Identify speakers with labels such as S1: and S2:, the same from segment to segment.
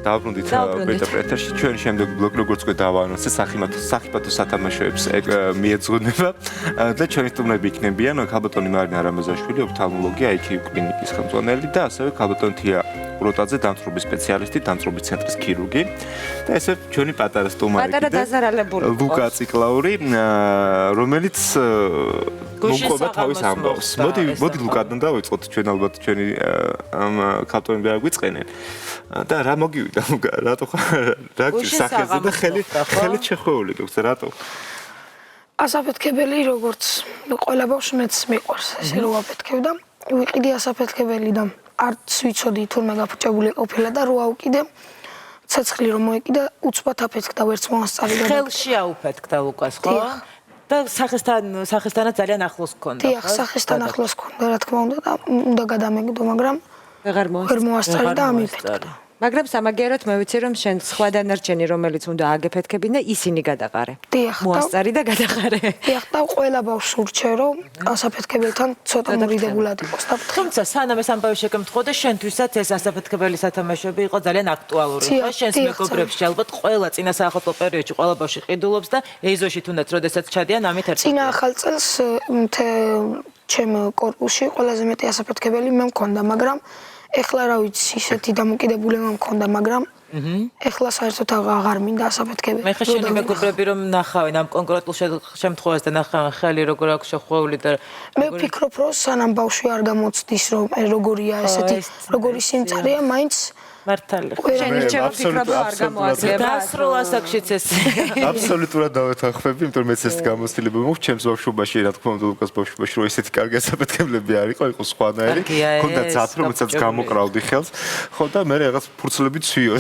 S1: დავბრუნდით პეტრეტერში ჩვენი შემდეგ ბლოკი როგორც უკვე დავაანონსე სახიფათო სათამაშოებს მიეძღვნება და ჩვენი სტუმრები იქნებიან ქალბატონი მარინა რამაზაშვილი ოფთალმოლოგი IQ კლინიკის ხელმძღვანელი და ასევე ქალბატონი თია უროტაძე დამწვრობის სპეციალისტი დამწვრობის ცენტრის ქირურგი და ესე ჩვენი პატარა სტუმარი
S2: პატარა დაზარალებული
S1: ლუკა ციკლაური რომელიც მოყვება თავის ამბავს მოდი ლუკადან დავიწყოთ ჩვენ ალბათ ჩვენი ქალბატონები არ გვიწყენენ და რა მოგივიდა ლუკა რატო რა სახეზე და ხელით შეხვეული გქს რატო
S3: ასაფეთქებელი როგორც ყველა ბავშვს მეც მიყვარს ესე რომ აფეთქებდა ვიყიდი ასაფეთქებელი და არც ვიცოდი თურმე გაფუჭებული ყოფილა და რო ავკიდე ცეცხლი რომ მოეკიდა უცბად აფეთქდა ვერც მოასწარი და
S2: ხელში აუფეთქდა ლუკას ხო და სახესთანაც ძალიან ახლოს გქონდა
S3: ხო? დიახ, სახესთან ახლოს გქონდა, რა თქმა უნდა და უნდა გადამეგდო, მაგრამ
S2: აღარ
S3: მოასწარი და ამიფეთქდა.
S4: მაგრამ სამაგიეროდ მე ვიცი რომ შენ სხვა დანარჩენი რომელიც უნდა აგეფეთქებინა ისინი გადაყარე.
S3: დიახ,
S4: მოასწარი და გადაყარე.
S3: დიახ, და ყველა ბავშვს ურჩე რომ ასაფეთქებელთან ცოტა მორიდებულად იყოს და
S2: თუმცა სანამ ეს ამბავი შეგემთხოვდა შენთვისაც ეს ასაფეთქებელი სათამაშოები იყო ძალიან აქტუალური ხო შენს მეგობრებში ალბათ ყველა წინა საახალწლო პერიოდში ყველა ბავშვი ყიდულობს და ეზოში თუნდაც როდესაც ჩადიან ამით ერთად
S3: წინა ახალწელს ჩემ კორპუსში ყველაზე მეტი ასაფეთქებელი მე მქონდა მაგრამ ეხლა რა ვიცი ისეთი დამოკიდებულება მქონდა მაგრამ ეხლა საერთოდ აღარ მინდა ასაფეთქებელი
S2: მე ხე შენი მეგობრები რომ ნახავენ ამ კონკრეტულ შემთხვევას და ნახავენ ხელი როგორ აქვს შეხვეული და
S3: მე ვფიქრობ რომ სანამ ბავშვი არ გამოცდის რომ როგორია ესეთი როგორი სიმწარეა მაინც
S2: მართალი
S4: შენი რჩევა ფიქრობ რომ არ გამოაძლება
S2: დასრულ ასაკშიც ეს
S1: აბსოლუტურად დავეთანხმები იმიტომ რომ მეც ეს გამოცდილება მოხდა ჩემს ბავშვობაში რა თქმა უნდა ლუკას ბავშვობაში რომ ესეთი კარგი ასაფეთქებლები არ იყო სხვანაირი ქონდა ძათ რომ მეცაც გამოკრავდი ხელს ხო და მე რაღაც ფურცლები ცვიო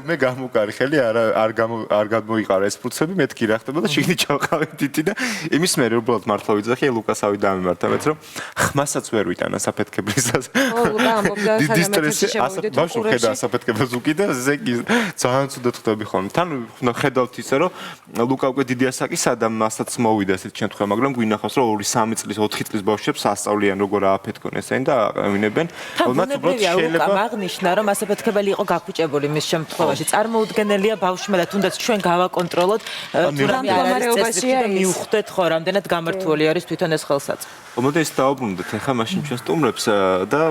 S1: მე გამოკარი ხელი არ გამოიყარა ეს ფურცლები მეთქი რა ხდება და შიგნით ჩავყავე თითი და იმის მე უბრალოდ მართლა ვიძახი ლუკასავი დამემართა მეც რომ ხმასაც ვერ ვიტან ასაფეთქებლისას
S4: ო ლუკა ამბობდა
S1: ბავშვი ხედა ასაფეთქებელს უკიდა ზეგი ძალიან ცუდად ხვდები ხოლმე თან ხედავთ ისე რომ ლუკა უკვე დიდი ასაკი სადამ მასაც მოვიდა ესეთ შემთხვევა მაგრამ გვინახავს რომ 2-3 წლის 4 წლის ბავშვებს ასწავლიან როგორ ააფეთქონ ესენი და აყევინებენ
S2: თუმცა უბრალოდ შეიძლება აღნიშნა რომ ასაფეთქებელი იყო გაფუჭებული მის შემთხვევაში წარმოუდგენელია ბავშვმა და თუნდაც ჩვენ გავაკონტროლოთ თუ რამე
S4: მდგომარეობაშია
S2: მიუხვდეთ ხო რამდენად გამართული არის თვითონ ეს ხელსაწყო
S1: მოდი ეს დავუბრუნდეთ ახლა მაშინ ჩვენ სტუმრებს და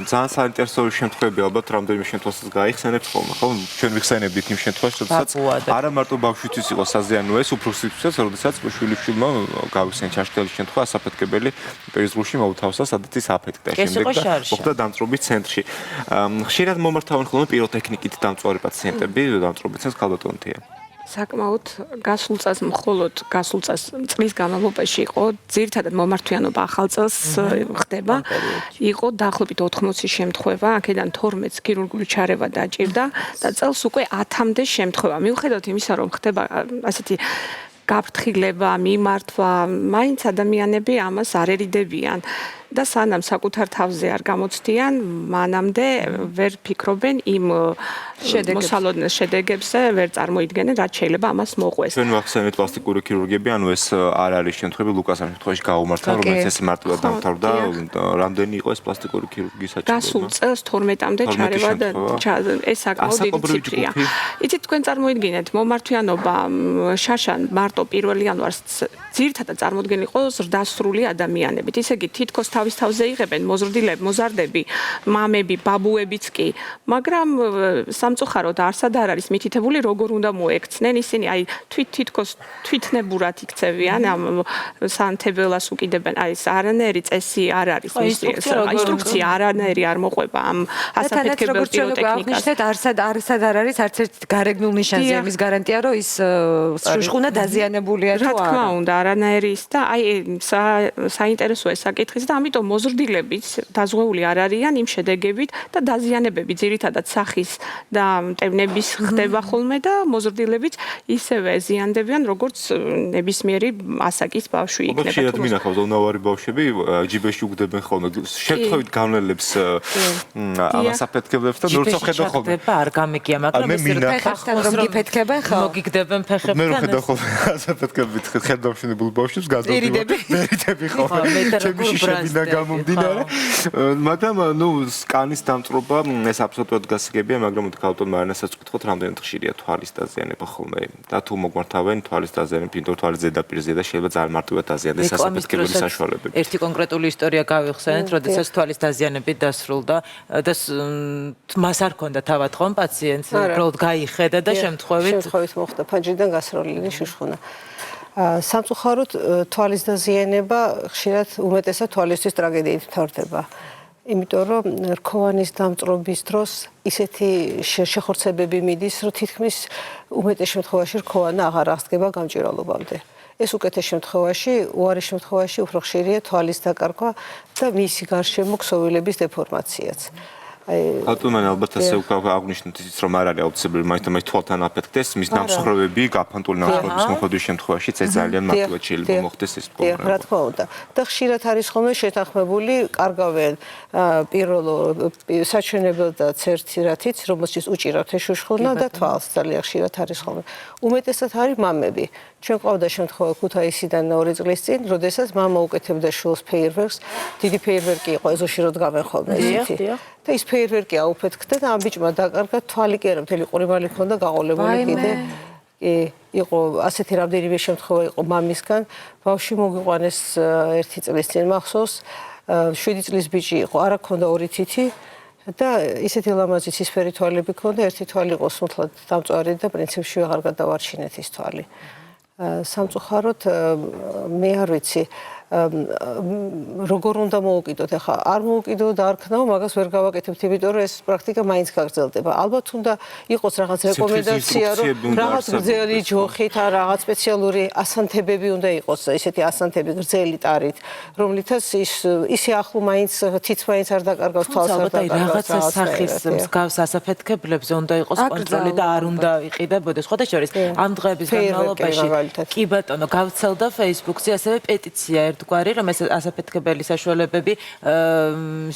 S1: ძალიან საინტერესო შემთხვევები ალბათ რამდენიმე შემთხვევასაც გაიხსენებთ ხოლმე ხო ჩვენ ვიხსენებდით იმ შემთხვევაში როდესაც არა მარტო ბავშვისთვის იყო საზიანო ეს უფროსთვისაც როდესაც შვილიშვილმა გავიხსენეთ ჩაშქელის შემთხვევა ასაფეთქებელი პერიზღულში მოუთავსა სადაც ის აფეთქდა შემდეგ და მოხდა დამწვრობის ცენტრში ხშირად მომართავენ ხოლმე პიროტექნიკით დამწვარი პაციენტები დამწვრობის ცენტრს ქალბატონთია
S5: საკმაოდ გასულ წელს მხოლოდ გასულ წელს წლის განმავლობაში იყო ძირითადად მომართვიანობა ახალ წელს ხდება იყო დაახლოებით 80 შემთხვევა აქედან 12-ს ქირურგიული ჩარევა დაჭირდა და წელს უკვე 10-მდე შემთხვევა მიუხედავად იმისა რომ ხდება ასეთი გაფრთხილება მიმართვა მაინც ადამიანები ამას არ ერიდებიან და სანამ საკუთარ თავზე არ გამოცდიან მანამდე ვერ ფიქრობენ იმ მოსალოდნელ შედეგებზე ვერ წარმოიდგენენ რაც შეიძლება ამას მოყვეს
S1: ჩვენ ვახსენეთ პლასტიკური ქირურგები ანუ ეს არ არის შემთხვევები ლუკას ამ შემთხვევაში გაუმართა რომელიც ეს მარტივად დამთავრდა რამდენი იყო ეს პლასტიკური ქირურგიის საჭიროება
S5: გასულ წელს 12-მდე ჩარევა და ეს საკმაოდ დიდი ციფრია იცით თქვენ წარმოიდგინეთ მომართვიანობა შარშან მარტო 1 იანვარს ძირითადად წარმოდგენილი იყო ზრდასრული ადამიანებით ისე იგი თითქოს თავის თავზე იღებენ მოზარდები, მამები, ბაბუებიც კი, მაგრამ სამწუხაროდ არსად არ არის მითითებული როგორ უნდა მოექცნენ ისინი, აი თვითონ თვითნებურად იქცევიან, ამ სანთებელას უკიდებენ, აი ეს არანაირი წესი არ არის, ინსტრუქცია არანაირი არ მოყვება ამ ასაფეთქებელ პიროტექნიკას.
S4: არსად არ არის არც ერთ გარეგნულ ნიშანზე იმის გარანტია, რომ ის შუშხუნა დაზიანებულია თუ არა.
S5: რა თქმა უნდა, არანაირი ის და აი საინტერესოა ეს საკითხიც და ამიტომ მოზრდილებიც დაზღვეული არ არიან იმ შედეგებით და დაზიანებები ძირითადად სახის და მტევნების ხდება ხოლმე და მოზრდილებიც ისევე ზიანდებიან როგორც ნებისმიერი ასაკის ბავშვი იქნება.
S1: ხშირად მინახავს უნავარი ბავშვები ჯიბეში უგდებენ ხოლმე შეთხებით გავლენებს ასაფეთქებლებს და როცა ხედავ ხოლმე
S2: არ გამიგია მაგრამ ეს
S4: ფეხებთან რომ გიფეთქებენ ხო
S2: მოგიგდებენ ფეხებთან
S1: მე რომ ხედავ ხოლმე ასაფეთქებლებით ხედავ შენებულ ბავშვებს გადავდივარ მერიდები ხოლმე ჩემში შევიდა იქიდან გამომდინარე. მაგრამ ნუ სკანის დამწრობა ეს აბსოლუტურად გასაგებია, მაგრამ მოდი გავუტომ მარანასაც ვკითხოთ, რამდენად ხშირია თვალის დაზიანება ხოლმე და თუ მოგმართავენ თვალის დაზიანება, იმიტომ თვალის ზედაპირზე და შეიძლება ძალიან მარტივად დაზიანდეს სასაფეთქებელი საშუალებები.
S2: ერთი კონკრეტული ისტორია გავიხსენეთ, როდესაც თვალის დაზიანებით დასრულდა და მას არ ჰქონდა თავად ხომ პაციენტს, უბრალოდ გაიხედა და შემთხვევით
S6: მოხდა ფანჯრიდან გასროლილი შუშხუნა. სამწუხაროდ თვალის დაზიანება ხშირად უმეტესად თვალისთვის ტრაგედიით მთავრდება. იმიტომ რომ რქოვანის დამწრობის დროს ისეთი შეხორცებები მიდის, რომ თითქმის უმეტეს შემთხვევაში რქოვანა აღარ აღსდგება გამჭვირვალობამდე. ეს უკეთეს შემთხვევაში, უარეს შემთხვევაში უფრო ხშირია თვალის დაკარგვა და მისი გარშემო ქსოვილების დეფორმაციაც.
S1: ბატონო ალბათ ასე უკვე აღნიშნეთ ის რომ არ არის აუცილებელი მაინც თვალთან აფეთქდეს მის ნამსხვრევები გაფანტული ნამსხვრევების მოხდების შემთხვევაში ეს ძალიან მარტივად შეიძლება მოხდეს ეს პრობლემა.
S6: რა თქმა უნდა. და ხშირად არის ხოლმე შეთანხმებული, კარგავენ პირველო საჩვენებელ და ცერცირათიც, რომელშიც უჭირავთ ეს შუშხუნა და თვალს ძალიან ხშირად არის ხოლმე. უმეტესად არის მამები. ჩვენ ყავდა შემთხვევა ქუთაისიდან 2 წლის წინ, როდესაც მამა უკეთებდა შულს ფეიერვერკს, დიდი ფეიერვერკი იყო ეზოში რო დგავენ ხოლმე ისეთი. და ის ფეიერვერკი აუფეთქდა და ამ ბიჭმა დაკარგა თვალი კი არა, მთელი ყურებალი ჰქონდა გაყოლებული კიდე. იყო ასეთი რამდენიმე შემთხვევა იყო მამისგან, ბავშვი მოგიყვანეს 1 წლის წინ მახსოვს, 7 წლის ბიჭი იყო, არა ჰქონდა 2 თითი და ისეთი ლამაზი ცისფერი თვალები ჰქონდა, ერთი თვალი იყო სუნთლად დამწვარი და პრინციპში აღარ გადავარჩინეთ ის თვალი. სამწუხაროდ მე არ ვიცი როგორ უნდა მოუკიდოთ ახლა არ მოუკიდო და არ ქნაო მაგას ვერ გავაკეთებთ იმიტომ რომ ეს პრაქტიკა მაინც გაგრძელდება ალბათ უნდა იყოს რაღაც რეკომენდაცია რომ რაღაც გრძელი ჯოხით ან რაღაც სპეციალური ასანთებები უნდა იყოს ესეთი ასანთები გრძელი ტარით რომლითაც ისე ახლო მაინც თიც მაინც არ დაკარგავს თვალს არ დაკარგავს
S2: რაღაცა სახის მსგავს ასაფეთქებლებზე უნდა იყოს კონტროლი და არ უნდა იყიდებოდეს ხოდა შორის ამ დღეების განმავლობაში კი ბატონო გავცელდა Facebook-ზე ასევე პეტიცია გვარი რომ ეს ასაფეთქებელი საშუალებები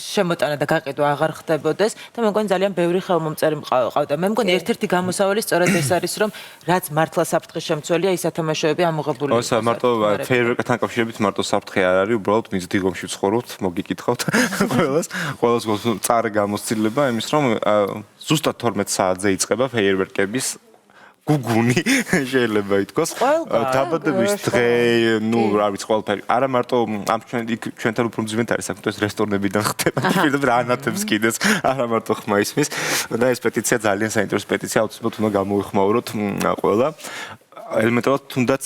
S2: შემოტანა და გაყიდვა აღარ ხდებოდეს და მე მგონი ძალიან ბევრი ხელმომწერი მყავდა. მე მგონი ერთ-ერთი გამოსავალი სწორედ ეს არის რომ რაც მართლა საფრთხის შემცველია ის ათამაშოები ამოღებული
S1: იყოს. ოსა მარტო ფეიერვერკთან კავშირებით მარტო საფრთხე არ არის, უბრალოდ მის დილგომში ვცხოვრობთ, მოგიკითხავთ ყველას წარე გამოცდილება იმის რომ ზუსტად 12 საათზე იწყება ფეიერვერკების გუგუნი შეიძლება ითქვას დაბადების დღე ნუ რა ვიცი ყველაფერი არა მარტო ამ ჩვენთან უფრო მძიმედ არის საქმე ეს რესტორნებიდან ხდება პირდაპირ ანათებს კიდეც არა მარტო ხმა ისმის და ეს პეტიცია ძალიან საინტერესო პეტიცია აუცილებლად უნდა გამოვიხმაუროთ ყველა ელემენტარულად თუნდაც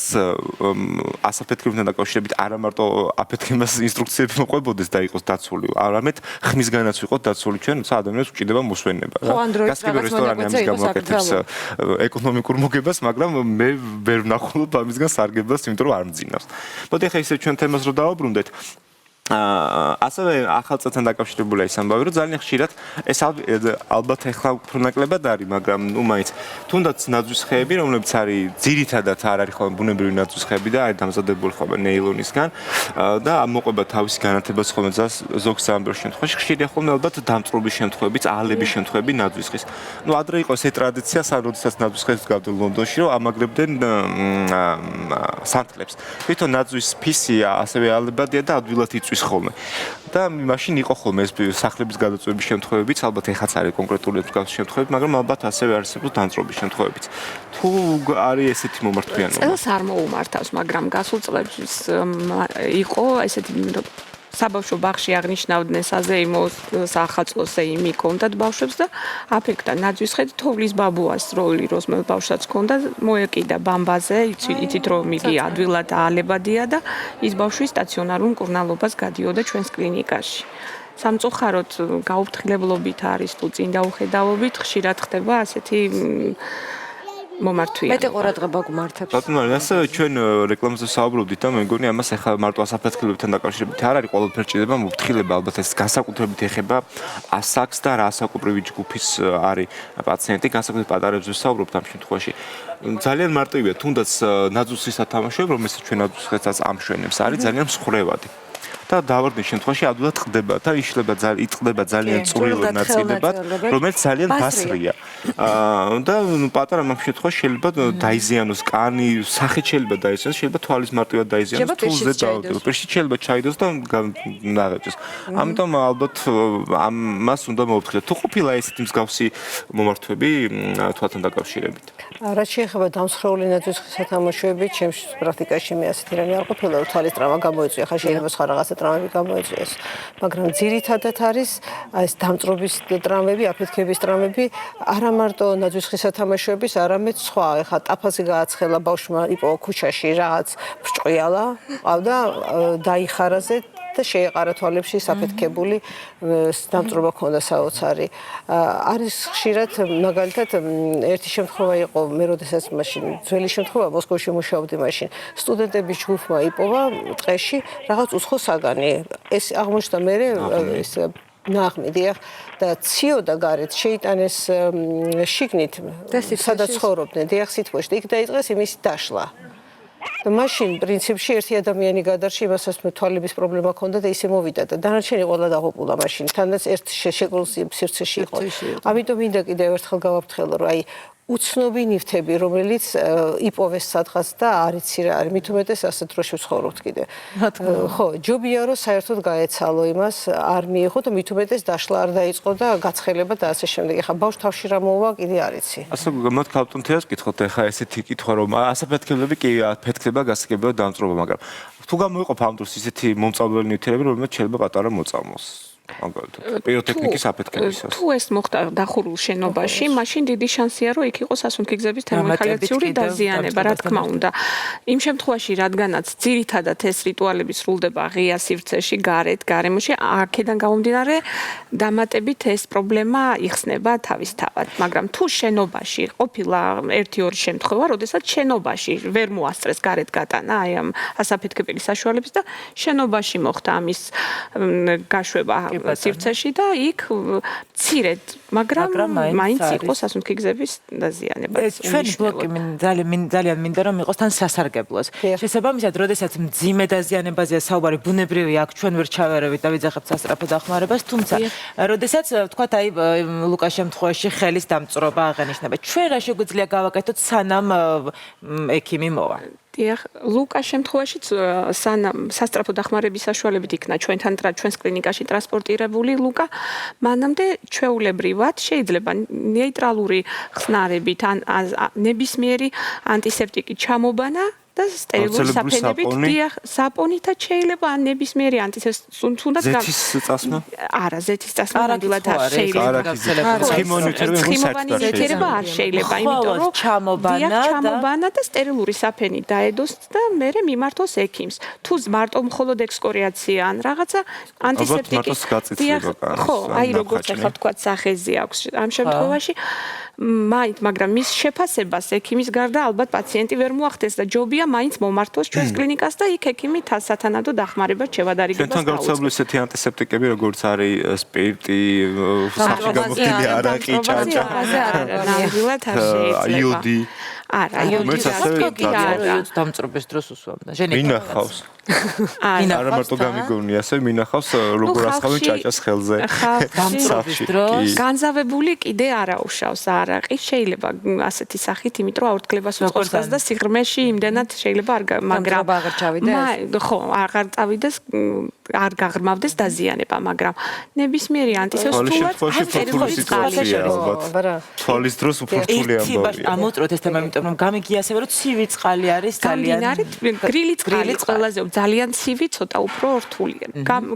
S1: ასაფეთქებებთან დაკავშირებით არა მარტო აფეთქებას ინსტრუქციები მოყვებოდეს და იყოს დაცული, არამედ ხმისგანაც ვიყოთ დაცული ჩვენ, ადამიანებს უჭირდება მოსვენება. გასაგებია რესტორანი ამის გამო ეკონომიკურ მოგებას, მაგრამ მე ვერ ვნახულობ ამისგან სარგებას, იმიტომ რომ არ მძინავს. მოდი ახლა ისე ჩვენ თემას რო დავაბრუნდეთ. ასევე ახალ წელთან დაკავშირებულია ის ამბავი, რომ ძალიან ხშირად ეს ალბათ ახლა უფრო ნაკლებად არის, მაგრამ ნუ მაინც თუნდაც ნაძვის ხეები, რომლებიც არის ძირითადად არ არის ხოლმე ბუნებრივი ნაძვის ხეები და არის დამზადებული ხოლმე ნეილონისგან და მოყვება თავისი განათებას ხოლმე ზოგ სამბერ შემთხვევაში ხშირია ხოლმე ალბათ დამწრობის შემთხვევები, ალების შემთხვევები ნაძვის ხის. ნუ ადრე იყო ეს ტრადიცია, როდესაც ნაძვის ხეს გავდო ლონდონში, რომ ამაგრებდნენ სანთლებს. თვითონ ნაძვის ფისი ასევე ალებადია და ადვილად იწვის ხოლმე და მაშინ იყო ხოლმე ეს სახლების გადაწყვეტების შემთხვევებიც ალბათ ეხაც არის კონკრეტული მსგავსი შემთხვევები მაგრამ ალბათ ასევე არსებობს დამწრობის შემთხვევებიც თუ არის ესეთი მომართვიანობა
S5: წელს არ მოუმართავს მაგრამ გასულ წლებში იყო ესეთი საბავშვო ბაღში აღნიშნავდნენ საზეიმოს სახალხოს ეიმი კონდათ ბავშვებს და აფექტა ნაძვის ხედი თოვლის ბაბუას როლი როზმელ ბავშვსაც კონდა მოეკიდა ბამბაზე იცით რომ იგი ადვილად აალებადია და ის ბავშვი სტაციონარულ მკურნალობას გადიოდა ჩვენს კლინიკაში სამწუხაროდ გაუფრთხილებლობით არის თუ წინ დაუხედავობით ხშირად ხდება ასეთი მომართვია.
S4: მეტი ყურადღება გვმართებს.
S1: ბატონო, ასე ჩვენ რეკლამაზე საუბრობდით და მე მგონი ამას ახლა მარტო ასაფეთქებებთან დაკავშირებით არ არის ყველაფერი ჭირდება მოფრთხილება, ალბათ ეს განსაკუთრებით ეხება ასაკს და რა ასაკობრივი ჯგუფის არის პაციენტი, განსაკუთრებით პატარებზე საუბრობთ ამ შემთხვევაში. ძალიან მარტივია, თუნდაც ნაძვის სათამაშოები, რომელსაც ჩვენ ნაძვის ხესაც ამშვენებს, არის ძალიან მსხვერპლი. და დავარდნის შემთხვევაში ადვილად ხდება და იწყდება ძალიან წვრილ ნაწილებად, რომელიც ძალიან ბასრია. და პატარა მაგ შემთხვევაში შეიძლება დაიზიანოს კანი, სახით შეიძლება დაიზიანოს, შეიძლება თვალის მარტივად დაიზიანოს, თულზე დაავადოს, პირში შეიძლება ჩაიდოს და ნაღეჭოს. ამიტომ ალბათ ამას უნდა მოვფიქროთ. თუ ყოფილა ესეთი მსგავსი მომართვები თვალთან დაკავშირებით?
S6: რაც შეეხება დამსხვრეული ნაძვის სათამაშოები, ჩემს პრაქტიკაში მე ასეთი რამე არ ყოფილა, რომ თვალის ტრავმა გამოიწვია, ხა შეიძლება სხვა რაღაცა ტრავმები გამოიწვიეს. მაგრამ ძირითადად არის ეს დამწრობის ტრავმები, აფეთქების ტრავმები, არა მარტო ნაძვის სათამაშოების, არამედ სხვა. ეხლა ტაფაზე გააცხელა ბავშვმა იპოვა ქუჩაში რაღაც ბრჭყვიალა, ყავდა დაიხარაზე და შეეყარა თვალებში საფეთქებული დამწრობა ჰქონდა საოცარი. არის ხშირად მაგალითად ერთი შემთხვევა იყო მე როდესაც მაშინ ძველი შემთხვევა მოსკოვში მუშაობდი მაშინ სტუდენტების ჯგუფმა იპოვა ტყეში რაღაც უცხო საგანი. ეს აღმოჩნდა მე ეს ნაღმი დიახ და ციოდა გარეთ შეიტანეს შიგნით სადაც ცხოვრობდნენ დიახ სითბოში და იქ დაიწყეს იმის დაშლა. და მაშინ პრინციპში ერთი ადამიანი გადარჩი იმასაც მე თვალების პრობლემა ჰქონდა და ისე მოვიდა და დანარჩენი ყველა დაღუპულა მაშინ თანაც ერთ შეკრულ სივრცეში იყო. ამიტომ მინდა კიდევ ერთხელ გავაფრთხილო რომ აი უცნობი ნივთები რომელიც იპოვეს სადღაც და არ იცი რა არის მით უმეტეს ასე დროში ვცხოვრობთ კიდე. ხო, ჯობია რომ საერთოდ გაეცალო იმას არ მიიღო და მით უმეტეს დაშლა არ დაიწყო და გაცხელება და ასე შემდეგ. ეხლა ბავშვ თავში რა მოუვა კიდე არ იცი.
S1: ასე მოთქავტუნთეას კითხოთ ეხლა ესეთი კითხვა რომ ასაფეთქებლები კი ფეთქდება გასაგებია დამწრობა მაგრამ თუ გამოიყოფ ამ დროს ისეთი მომწავლებელი ნივთები რომელიც შეიძლება პატარა მოწამოს. პიროტექნიკის აფეთქებისას.
S5: თუ ეს მოხდა დახურულ შენობაში, მაშინ დიდი შანსია, რომ იქ იყოს სასუნთქი გზების თერმოინჰალაციური დაზიანება, რა თქმა უნდა. იმ შემთხვევაში, რადგანაც ძირითადად ეს რიტუალები სრულდება ღია სივრცეში, გარეთ, გარემოში, აქედან გამომდინარე, დამატებით ეს პრობლემა იხსნება თავისთავად. მაგრამ თუ შენობაში ყოფილა 1-2 შემთხვევა, როდესაც შენობაში ვერ მოასწრეს გარეთ გატანა აი ამ ასაფეთქებელი საშუალების და შენობაში მოხდა ამის გაშვება სივრცეში და იქ მცირედ, მაგრამ მაინც იყო სასუნთქი გზების დაზიანება.
S2: ჩვენი ბლოკი ძალიან მინდა რომ იყოს თან სასარგებლოს. შესაბამისად, როდესაც მძიმე დაზიანებაზეა საუბარი, ბუნებრივია, აქ ჩვენ ვერ ჩავერევით და ვიძახებთ სასწრაფო დახმარებას, თუმცა როდესაც თქვათ აი ლუკას შემთხვევაში ხელის დამწრობა აღენიშნება. ჩვენ რა შეგვიძლია გავაკეთოთ სანამ ექიმი მოვა?
S5: დიახ, ლუკას შემთხვევაშიც სანამ სასწრაფო დახმარების საშუალებით იქნა ჩვენთან ჩვენს კლინიკაში ტრანსპორტირებული ლუკა, მანამდე ჩვეულებრივად შეიძლება ნეიტრალური ხსნარებით ან ნებისმიერი ანტისეპტიკი ჩამობანა და სტერილური საფენებით, დიახ, საპონითაც შეიძლება ან ნებისმიერი ანტისეპტიკი
S1: ზეთის წასმა?
S5: არა, ზეთის წასმა ნამდვილად არ შეიძლება.
S1: ცხიმოვანი
S5: ზეთირება არ შეიძლება, იმიტომ რომ ჩამობანა და სტერილური საფენი დაედოს და მერე მიმართოს ექიმს. თუ მარტო მხოლოდ ექსკორიაცია ან რაღაცა ანტისეპტიკი. დიახ, ხო, აი როგორც ახლა თქვა სახეზე აქვს ამ შემთხვევაში მაგრამ მის შეფასებას ექიმის გარდა ალბათ პაციენტი ვერ მოახდეს და ჯობია მაინც მომართოს ჩვენს კლინიკას და იქ ექიმი სათანადო დახმარებას შევადარიგებას
S1: ჩვენთან გავრცელებული ესეთი ანტისეპტიკები როგორც არის სპირტი, სახში გამოხდილი არაყი, ჭაჭა,
S5: ნამდვილად არ შეიძლება.
S1: იოდი.
S5: არა, იოდის
S2: იოდს დამწრობის დროს უსვამდა.
S1: მინახავს. არა მარტო გამიგონი, ასე მინახავს როგორ ასხავენ ჭაჭას ხელზე.
S2: დამწრობის დროს
S5: განზავებული კიდე არ აუშავს არაყი, შეიძლება ასეთი სახით, იმიტომ რომ აორთქლებას უწყობს და სიღრმეში იმდენად შეიძლება არ მაგრამ
S4: აღარ ჩავიდეს.
S5: ხო, აღარ წავიდეს, არ გაღრმავდეს დაზიანება, მაგრამ ნებისმიერი ანტისეპტიკი
S1: თვალის დროს უფრო რთული ამბავია.
S2: ამოწროთ ეს თემა, იმიტომ რომ გამიგი ასევე რომ ცივი წყალი არის ძალიან
S5: გრილი წყალი ყველაზე ძალიან ცივი, ცოტა უფრო რთულია.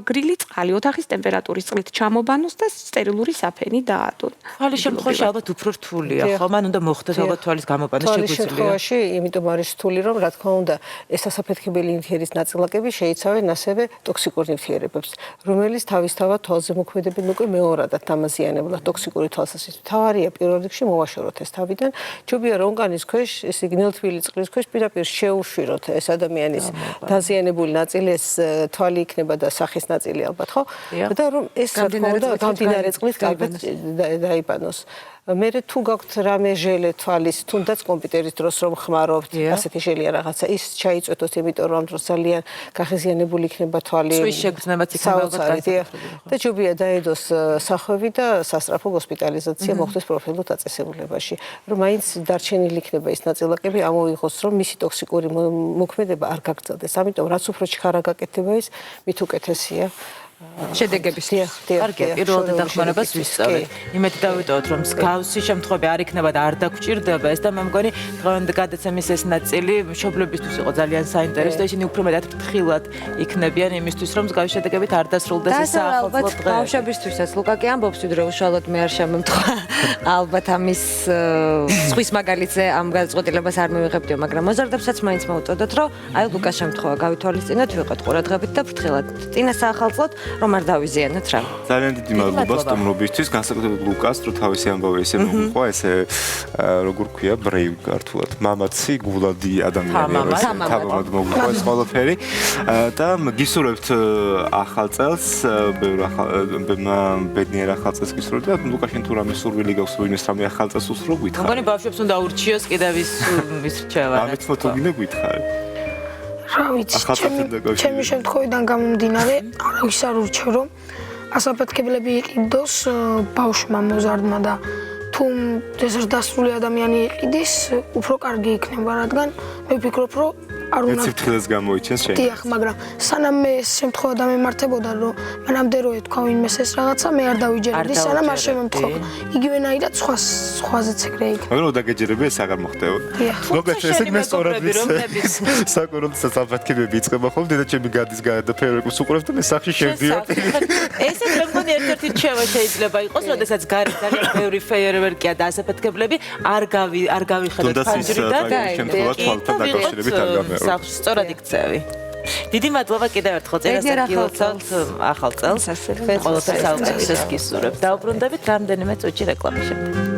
S5: გრილი წყალი ოთახის ტემპერატურის წყლით ჩამობანოს და სტერილური საფენი დაადონ.
S2: თვალის შემთხვევაში ალბათ უფრო რთულია, ხო? მან უნდა მოხდეს ალბათ თვალის გამობანა შეგვიძლია.
S6: თვალის შემთხვევაში იმიტომ არის რთული, რომ რა თქმა უნდა, ეს ასაფეთქებელი ნივთიერის ნაწილაკები შეიცავენ ასევე ტოქსიკურ ნივთიერებებს, რომელიც თავისთავად თვალზე მოქმედებენ უკვე მეორადად დამაზიანებლად ტოქსიკური თვალსაზრისით. თავარია პირველ რიგში მოვაშოროთ ეს თავიდან. ჯობია რომ კანის ქვეშ, ეს გნილთბილი წყლის ქვეშ პირდაპირ შეუშვიროთ ეს ადამიანის დაზიანებული ნაწილი, ეს თვალი იქნება და სახის ნაწილი ალბათ, ხო? და რომ ეს რა თქმა უნდა გამდინარე წყლით კარგად დაიბანოს. მე თუ გაქვთ რამე ჟელე თვალის, თუნდაც კომპიუტერის დროს რომ ხმარობთ, ასეთი ჟელია რაღაცა, ის ჩაიწვეთოთ, იმიტომ რომ ამ დროს ძალიან გახიზიანებული იქნება თვალი.
S2: სვის შეგრძნებაც იქნება ალბათ.
S6: და ჯობია დაედოს სახვევი და სასწრაფო ჰოსპიტალიზაცია მოხდეს პროფილურ დაწესებულებაში, რომ მაინც დარჩენილი იქნება ის ნაწილაკები, ამოიღოს, რომ მისი ტოქსიკური მოქმედება არ გაგრძელდეს. ამიტომ რაც უფრო ჩქარა გაკეთდება ის, მით უკეთესია.
S4: შედეგების.
S2: კარგია, პირველ დახმარებას ვისწავლე. იმედი დავიტოვოთ, რომ მსგავსი შემთხვევები არ იქნება და არ დაგჭირდება ეს და მე მგონი დღევანდელი გადაცემის ეს ნაწილი მშობლებისთვის იყო ძალიან საინტერესო და ისინი უფრო მეტად ფრთხილად იქნებიან იმისთვის, რომ მსგავსი შედეგებით არ დასრულდეს ეს საახალწლო დღე.
S4: ბავშვებისთვისაც ლუკა კი ამბობს, ვიდრე უშუალოდ მე არ შემემთხვა. ალბათ ამის სხვის მაგალითზე ამ გადაწყვეტილებას არ მივიღებდიო, მაგრამ მოზარდებსაც მაინც მოვუწოდოთ, რომ აი ლუკას შემთხვევა გავითვალისწინოთ, ვიყოთ ყურადღებით და ფრთხილად. წინა საახალწლოდ რომ არ დავიზიანოთ რა.
S1: ძალიან დიდი მადლობა სტუმრობისთვის, განსაკუთრებით ლუკას, რომ თავისი ამბავი ესე მოგვიყვა, ესე როგორ ქვია, brave ქართულად. მამაცი, გულადი ადამიანია, თავად მოგვიყვა ეს ყველაფერი. და გისურვებთ ახალ წელს, ბედნიერ ახალ წელს გისურვებთ და ლუკა შენ თუ რამე სურვილი გაქვს, რომ ის რამე ახალ წელს უსრო გითხარ.
S2: მგონი ბავშვებს უნდა ურჩიოს კიდევ ის რჩევა.
S1: ამით თუ გინდა გითხარი.
S3: რა ვიცი, ჩემი შემთხვევიდან გამომდინარე, არავის არ ურჩევ, რომ ასაფეთქებლები იყიდოს ბავშვმა მოზარდმა და თუ დასრული ადამიანი იყიდეს, უფრო კარგი იქნება, რადგან მე ვფიქრობ, რომ არ უნდა
S1: ციფრთხილს გამოიჩენს შენ.
S3: დიახ, მაგრამ სანამ მე ეს შემთხვევა დამემართებოდა, რომ მანამდე რო ეთქვა ვინმეს ეს რაღაცა, მე არ დავიჯერებდი, სანამ არ შემემთხვევა. იგივენაირად სხვაზეც ეგრე იქ.
S1: მაგრამ დაგეჯერები ეს აღარ მოხდება. მოგეც ესე მე სწორად ვიცი. საკურთხეველი საფეთქებები იწყება ხოლმე და ჩემი გადის და ფერმერს უყურებს და მე სახში შევდივარ.
S2: ესე მე მგონი ერთ-ერთი რჩევა შეიძლება იყოს, როდესაც გარეთ ძალიან ბევრი ფეიერვერკია და ასაფეთქებლები არ გავიხედოთ ფანჯრიდან და
S1: შემთხვევაში თვალთან დაკავშირებით არ გამერო.
S2: სწორად იქცევი. დიდი მადლობა კიდევ ერთხელ წერასაკილოცავთ ახალ წელს. ყველაფერს აუცილებლად გისურვებთ. დაუბრუნდებით რამდენიმე წუთში რეკლამის შემდეგ.